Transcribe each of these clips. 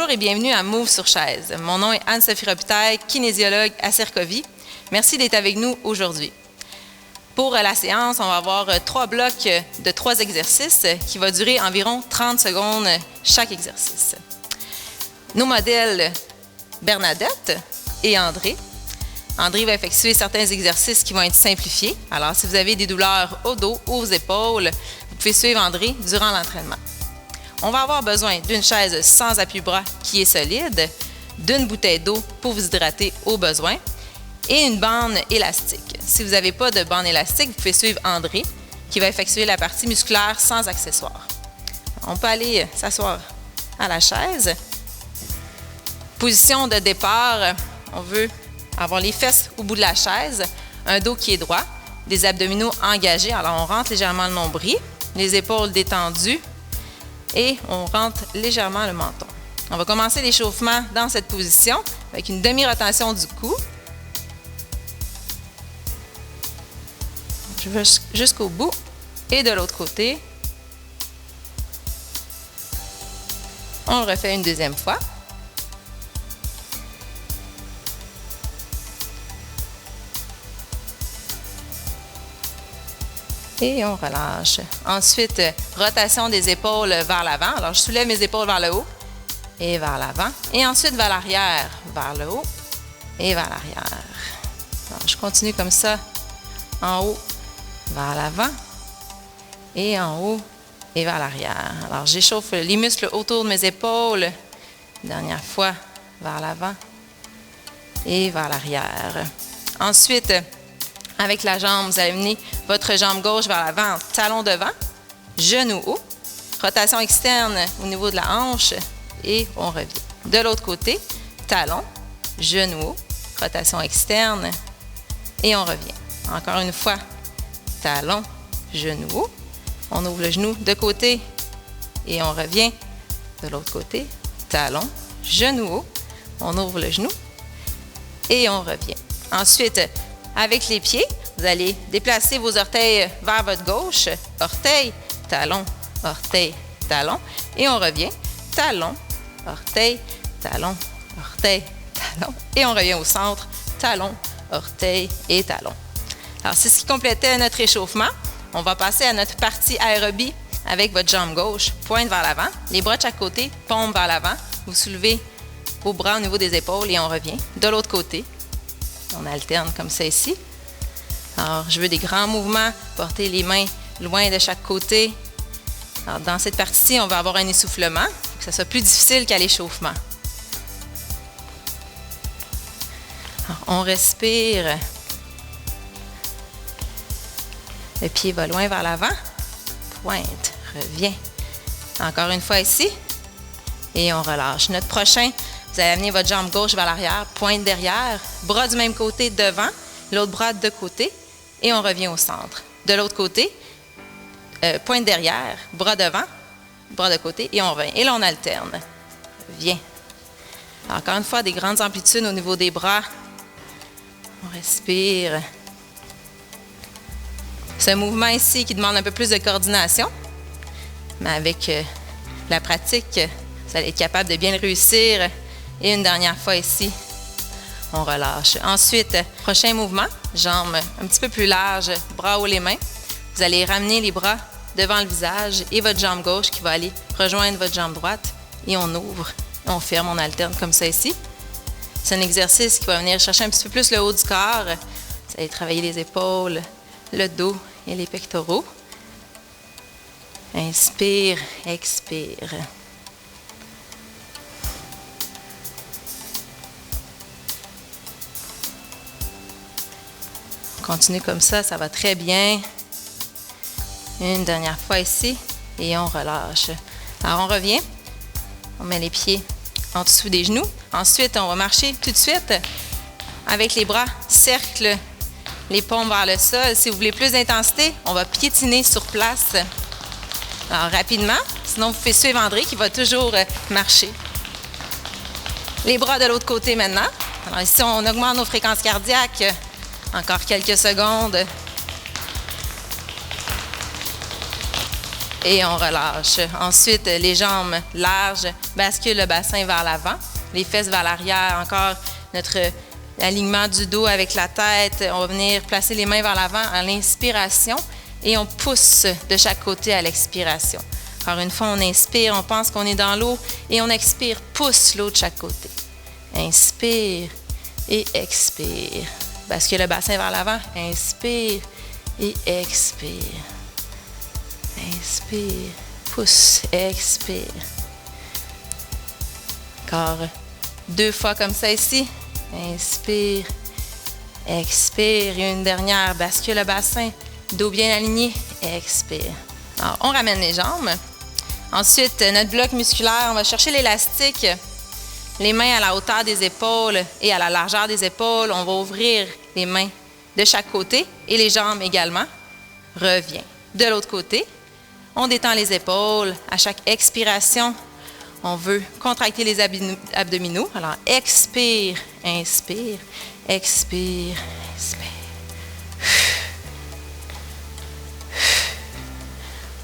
Bonjour et bienvenue à Move sur chaise. Mon nom est Anne-Sophie Robitaille, kinésiologue à Cercovie. Merci d'être avec nous aujourd'hui. Pour la séance, on va avoir 3 blocs de 3 exercices qui vont durer environ 30 secondes chaque exercice. Nos modèles Bernadette et André. André va effectuer certains exercices qui vont être simplifiés. Alors, si vous avez des douleurs au dos ou aux épaules, vous pouvez suivre André durant l'entraînement. On va avoir besoin d'une chaise sans appui-bras qui est solide, d'une bouteille d'eau pour vous hydrater au besoin et une bande élastique. Si vous n'avez pas de bande élastique, vous pouvez suivre André qui va effectuer la partie musculaire sans accessoires. On peut aller s'asseoir à la chaise. Position de départ, on veut avoir les fesses au bout de la chaise, un dos qui est droit, des abdominaux engagés. Alors, on rentre légèrement le nombril, les épaules détendues et on rentre légèrement le menton. On va commencer l'échauffement dans cette position avec une demi-rotation du cou. Je vais jusqu'au bout et de l'autre côté. On le refait une deuxième fois. Et on relâche. Ensuite, rotation des épaules vers l'avant. Alors, je soulève mes épaules vers le haut et vers l'avant. Et ensuite, vers l'arrière, vers le haut et vers l'arrière. Alors, je continue comme ça, en haut, vers l'avant et en haut et vers l'arrière. Alors, j'échauffe les muscles autour de mes épaules. Dernière fois, vers l'avant et vers l'arrière. Ensuite, avec la jambe, vous allez mener votre jambe gauche vers l'avant, talon devant, genou haut, rotation externe au niveau de la hanche et on revient. De l'autre côté, talon, genou haut, rotation externe et on revient. Encore une fois, talon, genou haut, on ouvre le genou de côté et on revient. De l'autre côté, talon, genou haut, on ouvre le genou et on revient. Ensuite, avec les pieds, vous allez déplacer vos orteils vers votre gauche. Orteil, talon, orteil, talon. Et on revient. Talon, orteil, talon, orteil, talon. Et on revient au centre. Talon, orteil et talon. Alors, c'est ce qui complétait notre échauffement. On va passer à notre partie aérobie avec votre jambe gauche. Pointe vers l'avant. Les bras de chaque côté, paume vers l'avant. Vous soulevez vos bras au niveau des épaules et on revient. De l'autre côté. On alterne comme ça ici. Alors, je veux des grands mouvements, porter les mains loin de chaque côté. Alors, dans cette partie-ci, on va avoir un essoufflement, pour que ça soit plus difficile qu'à l'échauffement. Alors, on respire. Le pied va loin vers l'avant. Pointe, revient. Encore une fois ici. Et on relâche. Notre prochain, vous allez amener votre jambe gauche vers l'arrière, pointe derrière, bras du même côté devant, l'autre bras de côté, et on revient au centre. De l'autre côté, pointe derrière, bras devant, bras de côté, et on revient. Et là, on alterne. Viens. Encore une fois, des grandes amplitudes au niveau des bras. On respire. Ce mouvement ici qui demande un peu plus de coordination, mais avec la pratique, vous allez être capable de bien le réussir. Et une dernière fois ici, on relâche. Ensuite, prochain mouvement, jambes un petit peu plus larges, bras haut les mains. Vous allez ramener les bras devant le visage et votre jambe gauche qui va aller rejoindre votre jambe droite. Et on ouvre, on ferme, on alterne comme ça ici. C'est un exercice qui va venir chercher un petit peu plus le haut du corps. Vous allez travailler les épaules, le dos et les pectoraux. Inspire, expire. Continue comme ça va très bien. Une dernière fois ici et on relâche. Alors, on revient. On met les pieds en dessous des genoux. Ensuite, on va marcher tout de suite avec les bras, cercle les paumes vers le sol. Si vous voulez plus d'intensité, on va piétiner sur place. Alors, rapidement. Sinon, vous pouvez suivre André qui va toujours marcher. Les bras de l'autre côté maintenant. Alors, ici, on augmente nos fréquences cardiaques. Encore quelques secondes. Et on relâche. Ensuite, les jambes larges, bascule le bassin vers l'avant, les fesses vers l'arrière. Encore notre alignement du dos avec la tête. On va venir placer les mains vers l'avant à l'inspiration et on pousse de chaque côté à l'expiration. Encore une fois, on inspire, on pense qu'on est dans l'eau et on expire, pousse l'eau de chaque côté. Inspire et expire. Bascule le bassin vers l'avant, inspire et expire. Inspire, pousse, expire. Encore 2 fois comme ça ici. Inspire, expire. Et une dernière, bascule le bassin, dos bien aligné, expire. Alors, on ramène les jambes. Ensuite, notre bloc musculaire, on va chercher l'élastique. Les mains à la hauteur des épaules et à la largeur des épaules. On va ouvrir les mains de chaque côté et les jambes également. Reviens. De l'autre côté, on détend les épaules. À chaque expiration, on veut contracter les abdominaux. Alors, expire, inspire, expire, inspire.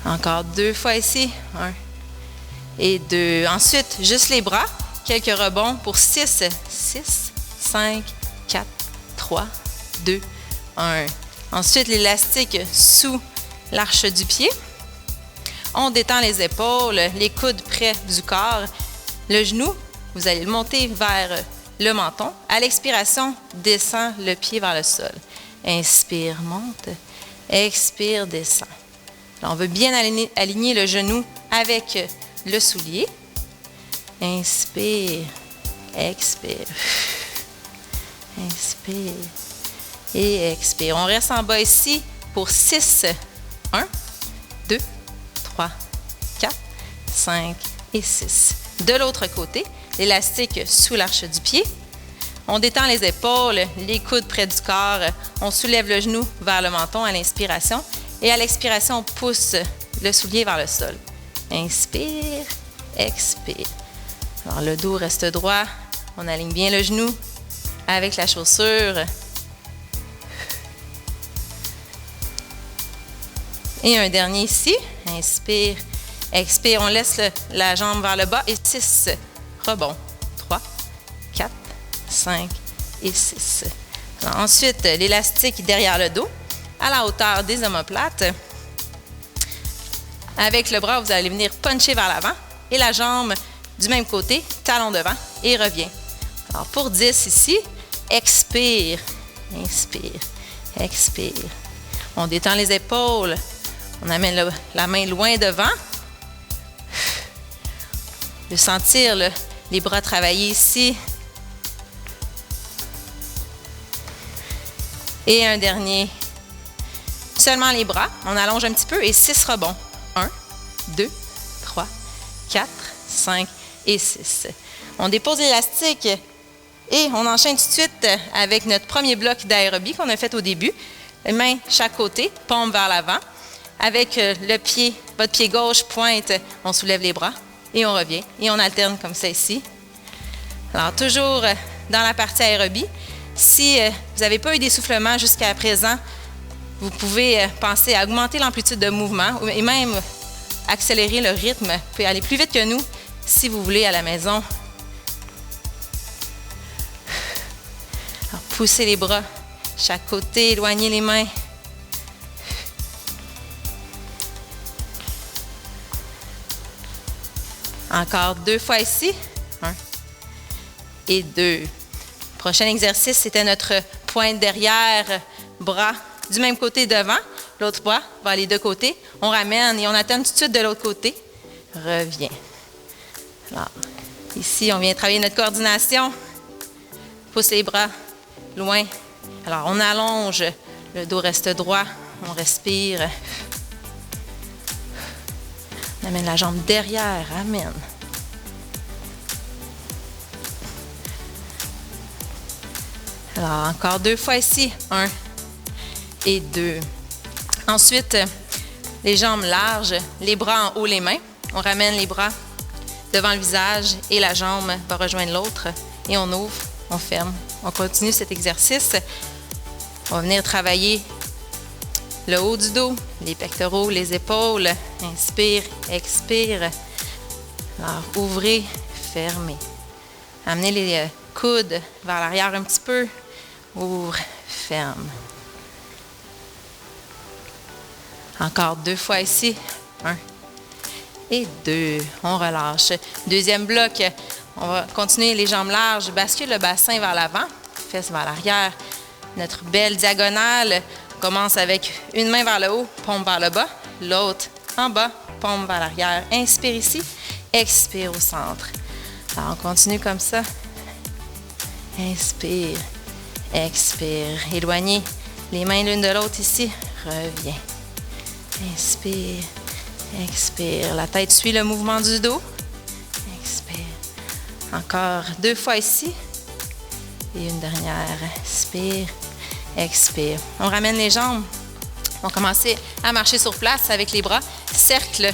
Encore 2 fois ici. 1 et 2. Ensuite, juste les bras. Quelques rebonds pour 6. 6, 5, 4, 3, 2, 1. Ensuite, l'élastique sous l'arche du pied. On détend les épaules, les coudes près du corps. Le genou, vous allez le monter vers le menton. À l'expiration, descend le pied vers le sol. Inspire, monte. Expire, descend. Là, on veut bien aligner le genou avec le soulier. Inspire, expire. Inspire et expire. On reste en bas ici pour 6. 1, 2, 3, 4, 5 et 6. De l'autre côté, l'élastique sous l'arche du pied. On détend les épaules, les coudes près du corps. On soulève le genou vers le menton à l'inspiration. Et à l'expiration, on pousse le soulier vers le sol. Inspire, expire. Alors, le dos reste droit. On aligne bien le genou avec la chaussure. Et un dernier ici. Inspire, expire. On laisse la jambe vers le bas. Et 6. Rebond. 3, 4, 5 et 6. Alors, ensuite, l'élastique derrière le dos, à la hauteur des omoplates. Avec le bras, vous allez venir puncher vers l'avant. Et la jambe du même côté, talon devant et revient. Alors, pour 10 ici, expire, inspire, expire. On détend les épaules. On amène la main loin devant. De sentir les bras travailler ici. Et un dernier. Seulement les bras. On allonge un petit peu et 6 rebonds. 1, 2, 3, 4, 5 et 6. On dépose l'élastique et on enchaîne tout de suite avec notre premier bloc d'aérobie qu'on a fait au début. Les mains chaque côté, paume vers l'avant. Avec le pied, votre pied gauche pointe, on soulève les bras et on revient. Et on alterne comme ça ici. Alors, toujours dans la partie aérobie. Si vous n'avez pas eu d'essoufflement jusqu'à présent, vous pouvez penser à augmenter l'amplitude de mouvement et même accélérer le rythme. Vous pouvez aller plus vite que nous si vous voulez à la maison. Alors, poussez les bras chaque côté, éloignez les mains. Encore 2 fois ici. 1 et 2. Prochain exercice, c'était notre pointe derrière, bras du même côté devant. L'autre bras vers les 2 côtés. On ramène et on attend tout de suite de l'autre côté. Reviens. Alors, ici, on vient travailler notre coordination. Pousse les bras loin. Alors, on allonge. Le dos reste droit. On respire. On amène la jambe derrière. Amène. Alors, encore 2 fois ici. 1 et 2. Ensuite, les jambes larges, les bras en haut, les mains. On ramène les bras devant le visage et la jambe va rejoindre l'autre. Et on ouvre, on ferme. On continue cet exercice. On va venir travailler le haut du dos, les pectoraux, les épaules. Inspire, expire. Alors, ouvrez, fermez. Amenez les coudes vers l'arrière un petit peu. Ouvre, ferme. Encore 2 fois ici. 1 et 2. On relâche. Deuxième bloc. On va continuer les jambes larges. Bascule le bassin vers l'avant. Fesses vers l'arrière. Notre belle diagonale. On commence avec une main vers le haut, pompe vers le bas. L'autre en bas, pompe vers l'arrière. Inspire ici. Expire au centre. Alors, on continue comme ça. Inspire. Expire. Éloignez les mains l'une de l'autre ici. Reviens. Inspire. Expire. La tête suit le mouvement du dos. Expire. Encore 2 fois ici. Et une dernière. Inspire. Expire. On ramène les jambes. On va commencer à marcher sur place avec les bras. Cercle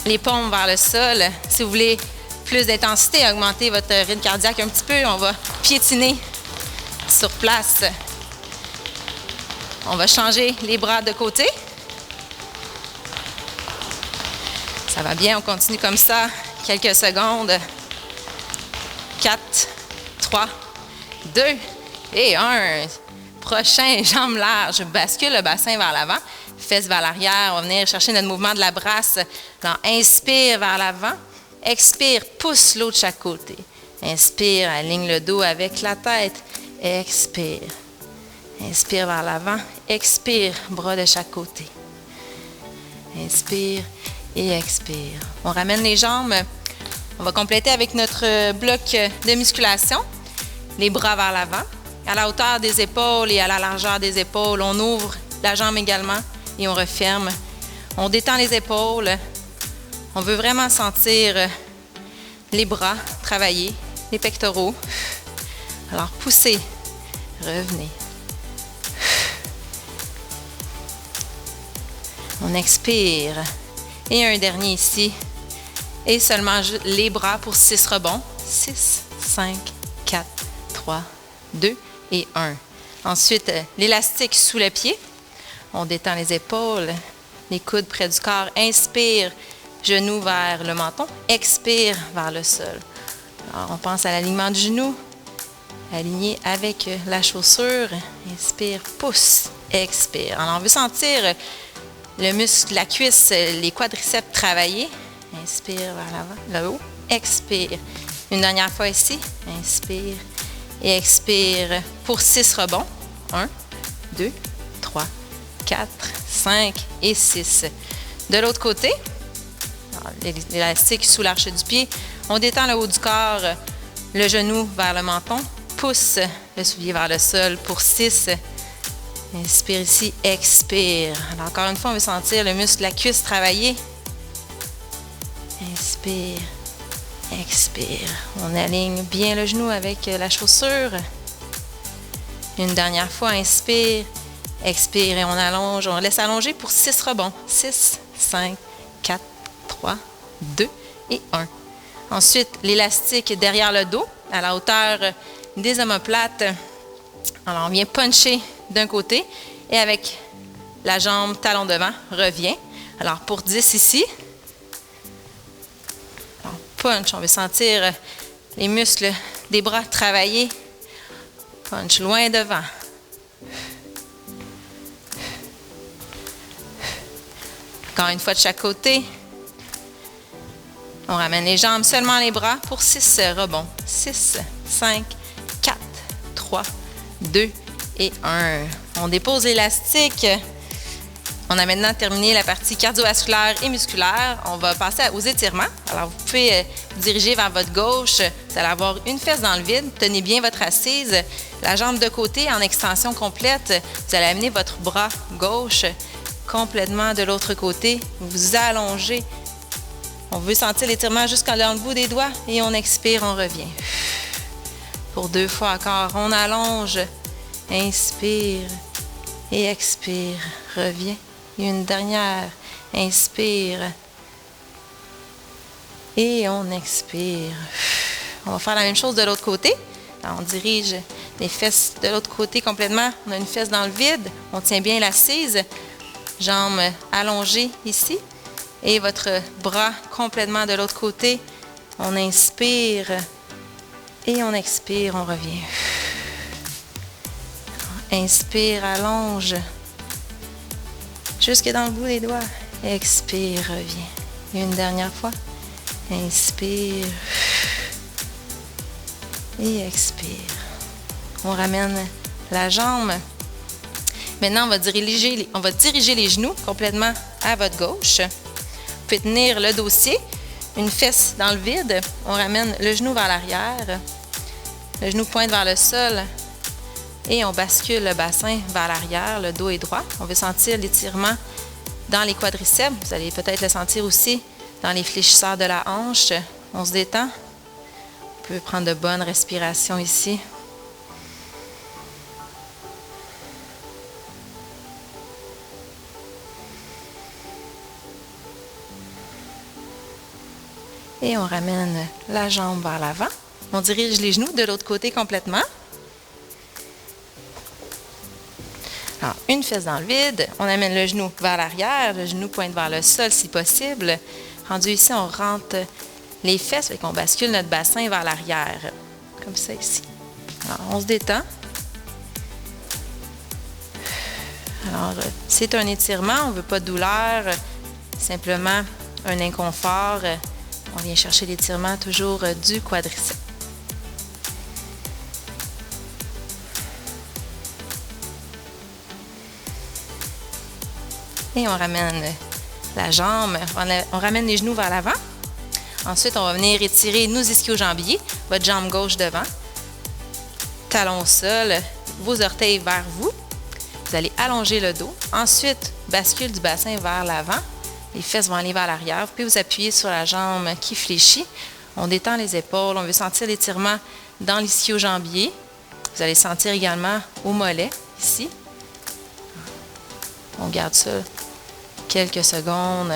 les paumes vers le sol. Si vous voulez plus d'intensité, augmenter votre rythme cardiaque un petit peu, on va piétiner sur place. On va changer les bras de côté. Ça va bien, on continue comme ça quelques secondes. 4, 3, 2 et 1. Prochain, jambes larges. Bascule le bassin vers l'avant. Fesses vers l'arrière. On va venir chercher notre mouvement de la brasse. Alors, inspire vers l'avant. Expire, pousse l'eau de chaque côté. Inspire, aligne le dos avec la tête. Expire. Inspire vers l'avant. Expire, bras de chaque côté. Inspire et expire. On ramène les jambes. On va compléter avec notre bloc de musculation. Les bras vers l'avant. À la hauteur des épaules et à la largeur des épaules, on ouvre la jambe également et on referme. On détend les épaules. On veut vraiment sentir les bras travailler, les pectoraux. Alors, poussez, revenez. On expire. Et un dernier ici. Et seulement les bras pour 6 rebonds. 6, 5, 4, 3, 2 et 1. Ensuite, l'élastique sous le pied. On détend les épaules, les coudes près du corps. Inspire, genoux vers le menton. Expire vers le sol. Alors, on pense à l'alignement du genou. Aligné avec la chaussure. Inspire, pousse, expire. Alors, on veut sentir le muscle, la cuisse, les quadriceps travailler. Inspire vers l'avant, là-haut. Expire. Une dernière fois ici. Inspire et expire pour 6 rebonds. 1, 2, 3, 4, 5 et 6. De l'autre côté, l'élastique sous l'arche du pied. On détend le haut du corps, le genou vers le menton. Pousse le soulier vers le sol pour 6. Inspire ici, expire. Alors, encore une fois, on veut sentir le muscle de la cuisse travailler. Inspire, expire. On aligne bien le genou avec la chaussure. Une dernière fois, inspire, expire et on allonge. On laisse allonger pour 6 rebonds. 6, 5, 4, 3, 2 et 1. Ensuite, l'élastique derrière le dos, à la hauteur des omoplates. Alors, on vient puncher d'un côté et avec la jambe talon devant, revient. Alors, pour 10 ici, on punch, on veut sentir les muscles des bras travailler. Punch loin devant. Encore une fois de chaque côté. On ramène les jambes, seulement les bras pour 6 rebonds. 6, 5, 4, 3, 2 et 1. On dépose l'élastique. On a maintenant terminé la partie cardiovasculaire et musculaire. On va passer aux étirements. Alors, vous pouvez vous diriger vers votre gauche. Vous allez avoir une fesse dans le vide. Tenez bien votre assise. La jambe de côté en extension complète. Vous allez amener votre bras gauche complètement de l'autre côté. Vous vous allongez. On veut sentir l'étirement jusqu'à dans le bout des doigts. Et on expire, on revient. Pour 2 fois encore, on allonge. Inspire et expire. Reviens. Et une dernière. Inspire. Et on expire. On va faire la même chose de l'autre côté. Alors, on dirige les fesses de l'autre côté complètement. On a une fesse dans le vide. On tient bien l'assise. Jambes allongées ici. Et votre bras complètement de l'autre côté. On inspire et on expire, on revient. Inspire, allonge. Jusque dans le bout des doigts. Expire, reviens. Une dernière fois. Inspire. Et expire. On ramène la jambe. Maintenant, on va diriger les genoux complètement à votre gauche. Vous pouvez tenir le dossier, une fesse dans le vide. On ramène le genou vers l'arrière. Le genou pointe vers le sol. Et on bascule le bassin vers l'arrière. Le dos est droit. On veut sentir l'étirement dans les quadriceps. Vous allez peut-être le sentir aussi dans les fléchisseurs de la hanche. On se détend. On peut prendre de bonnes respirations ici. Et on ramène la jambe vers l'avant. On dirige les genoux de l'autre côté complètement. Alors, une fesse dans le vide. On amène le genou vers l'arrière. Le genou pointe vers le sol si possible. Rendu ici, on rentre les fesses et qu'on bascule notre bassin vers l'arrière. Comme ça ici. Alors, on se détend. Alors, c'est un étirement. On ne veut pas de douleur. Simplement un inconfort. On vient chercher l'étirement toujours du quadriceps. Et on ramène la jambe, on ramène les genoux vers l'avant. Ensuite, on va venir étirer nos ischio-jambiers, votre jambe gauche devant. Talon au sol, vos orteils vers vous. Vous allez allonger le dos. Ensuite, bascule du bassin vers l'avant. Les fesses vont aller vers l'arrière. Vous pouvez vous appuyer sur la jambe qui fléchit. On détend les épaules. On veut sentir l'étirement dans l'ischio-jambier. Vous allez sentir également au mollet, ici. On garde ça quelques secondes.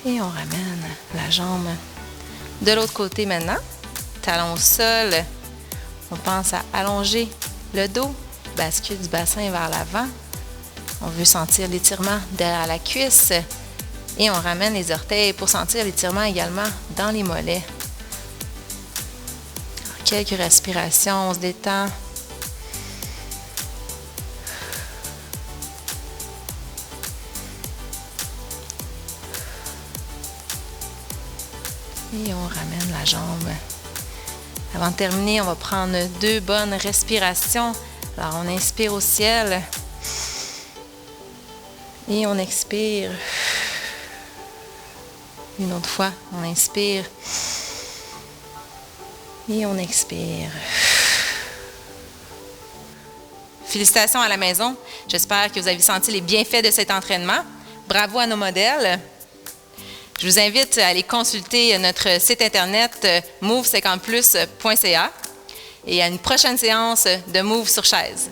Et on ramène la jambe de l'autre côté maintenant. Talon au sol. On pense à allonger le dos, bascule du bassin vers l'avant. On veut sentir l'étirement derrière la cuisse et on ramène les orteils pour sentir l'étirement également dans les mollets. Alors, quelques respirations, on se détend. Et on ramène la jambe. Avant de terminer, on va prendre 2 bonnes respirations. Alors, on inspire au ciel. Et on expire. Une autre fois, on inspire. Et on expire. Félicitations à la maison. J'espère que vous avez senti les bienfaits de cet entraînement. Bravo à nos modèles. Je vous invite à aller consulter notre site internet move50plus.ca et à une prochaine séance de Move sur chaise.